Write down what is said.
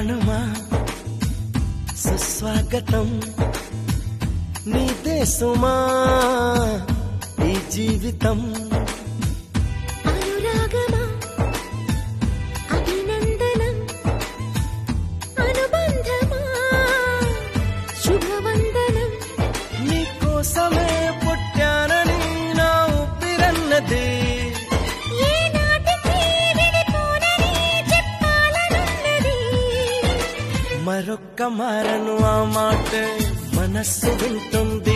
ప్రాణమా సుస్వాగతం నీదే సుమా ఈ జీవితం అనురాగమా అభినందనం అనుబంధమా శుభవందనం నీకోసమే పుట్టానని నా ఊపిరన్నది మరొక్క మారను ఆ మాట మనస్సు వింటుంది